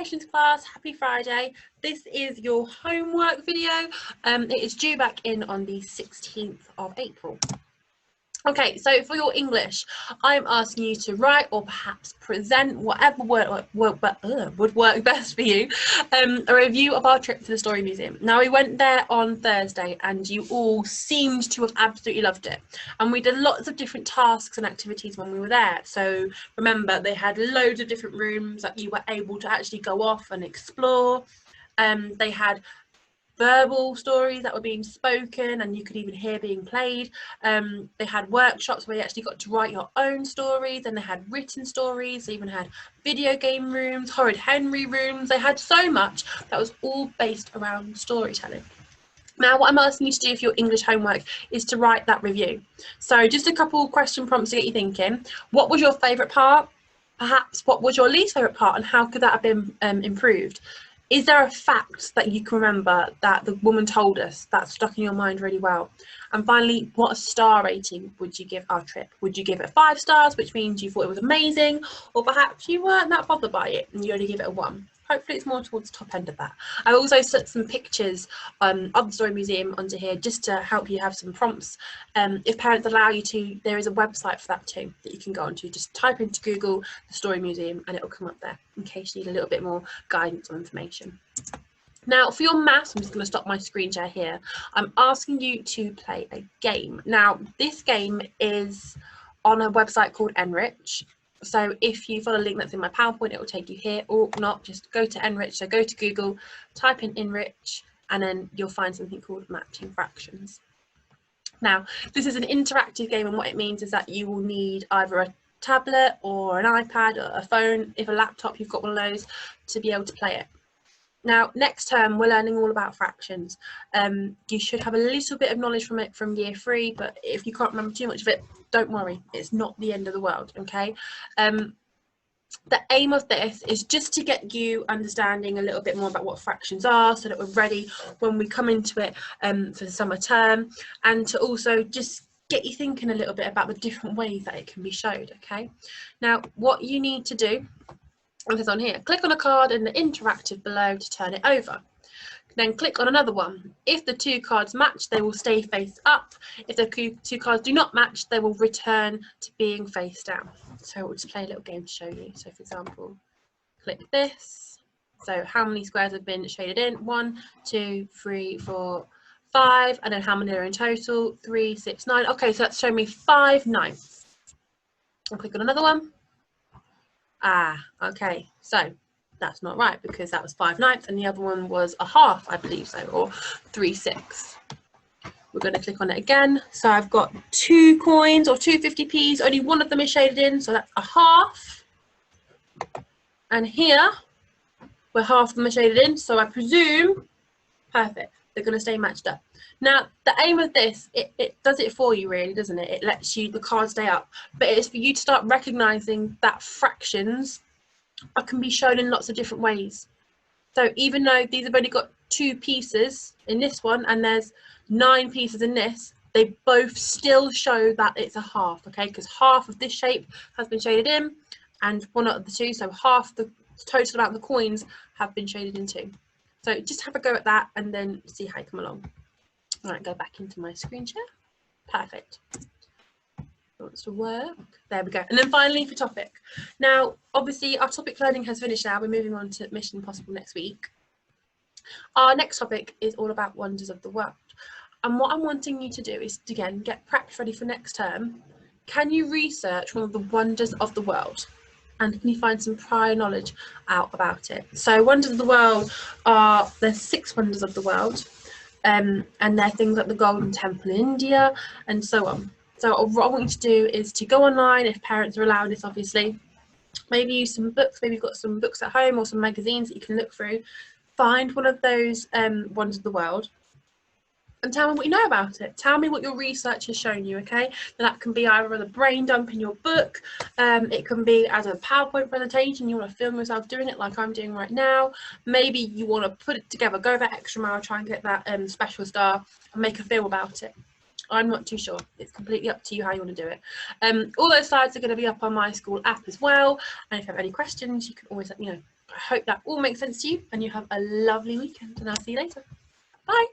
Congratulations class, happy Friday. This is your homework video. It is due back in on the 16th of April. Okay, so for your English, I'm asking you to write or perhaps present whatever would work best for you, a review of our trip to the Story Museum. Now, we went there on Thursday and you all seemed to have absolutely loved it. And we did lots of different tasks and activities when we were there. So remember, they had loads of different rooms that you were able to actually go off and explore. They had verbal stories that were being spoken and you could even hear being played. They had workshops where you actually got to write your own stories, and they had written stories. They even had video game rooms, Horrid Henry rooms. They had so much that was all based around storytelling. Now, what I'm asking you to do for your English homework is to write that review. So just a couple question prompts to get you thinking. What was your favourite part? Perhaps what was your least favourite part, and how could that have been improved? Is there a fact that you can remember that the woman told us that stuck in your mind really well? And finally, what star rating would you give our trip? Would you give it 5 stars, which means you thought it was amazing, or perhaps you weren't that bothered by it and you only give it a 1? Hopefully it's more towards the top end of that. I've also set some pictures of the Story Museum onto here just to help you have some prompts. If parents allow you to, there is a website for that too that you can go onto. Just type into Google the Story Museum and it will come up there in case you need a little bit more guidance or information. Now, for your maths, I'm just going to stop my screen share here. I'm asking you to play a game. Now, this game is on a website called Enrich. So if you follow a link that's in my PowerPoint, it will take you here, or not, just go to Enrich. So go to Google, type in Enrich, and then you'll find something called Matching Fractions. Now, this is an interactive game, and what it means is that you will need either a tablet or an iPad or a phone, if a laptop, you've got one of those, to be able to play it. Now, next term, we're learning all about fractions. You should have a little bit of knowledge from it from year 3, but if you can't remember too much of it, don't worry, it's not the end of the world, okay? The aim of this is just to get you understanding a little bit more about what fractions are, so that we're ready when we come into it for the summer term, and to also just get you thinking a little bit about the different ways that it can be showed, okay? Now, what you need to do, this on here, click on a card in the interactive below to turn it over. Then click on another one. If the 2 cards match, they will stay face up. If the 2 cards do not match, they will return to being face down. So we'll just play a little game to show you. So for example, click this. So how many squares have been shaded in? 1, 2, 3, 4, 5. And then how many are in total? 3, 6, 9. Okay, so that's showing me 5/9. I'll click on another one. Okay, so that's not right because that was 5/9 and the other one was a half, I believe so, or 3/6. We're going to click on it again. So I've got 2 coins or 2 50p's, only one of them is shaded in, so that's a half. And here, where half of them are shaded in, so I presume, perfect, they're going to stay matched up. Now, the aim of this, it does it for you really, doesn't it? It lets you, the cards stay up, but it's for you to start recognising that fractions can be shown in lots of different ways. So even though these have only got 2 pieces in this one and there's 9 pieces in this, they both still show that it's a half, okay? Because half of this shape has been shaded in and one out of the 2, so half the total amount of the coins have been shaded in 2. So just have a go at that and then see how you come along. All right, go back into my screen share. Perfect. Wants to work. There we go. And then finally for topic. Now, obviously our topic learning has finished now. We're moving on to Mission Impossible next week. Our next topic is all about wonders of the world. And what I'm wanting you to do is, again, get prepped ready for next term. Can you research one of the wonders of the world? And can you find some prior knowledge out about it? So wonders of the world are, there's 6 wonders of the world. And they're things like the Golden Temple in India and so on. So what I want you to do is to go online, if parents are allowed this obviously, maybe use some books, maybe you've got some books at home or some magazines that you can look through, find one of those wonders of the world and tell me what you know about it. Tell me what your research has shown you, okay? And that can be either a brain dump in your book, it can be as a PowerPoint presentation, you want to film yourself doing it like I'm doing right now. Maybe you want to put it together, go that extra mile, try and get that special star and make a film about it. I'm not too sure. It's completely up to you how you want to do it. All those slides are going to be up on my school app as well. And if you have any questions, you can always let me know. I hope that all makes sense to you and you have a lovely weekend, and I'll see you later. Bye.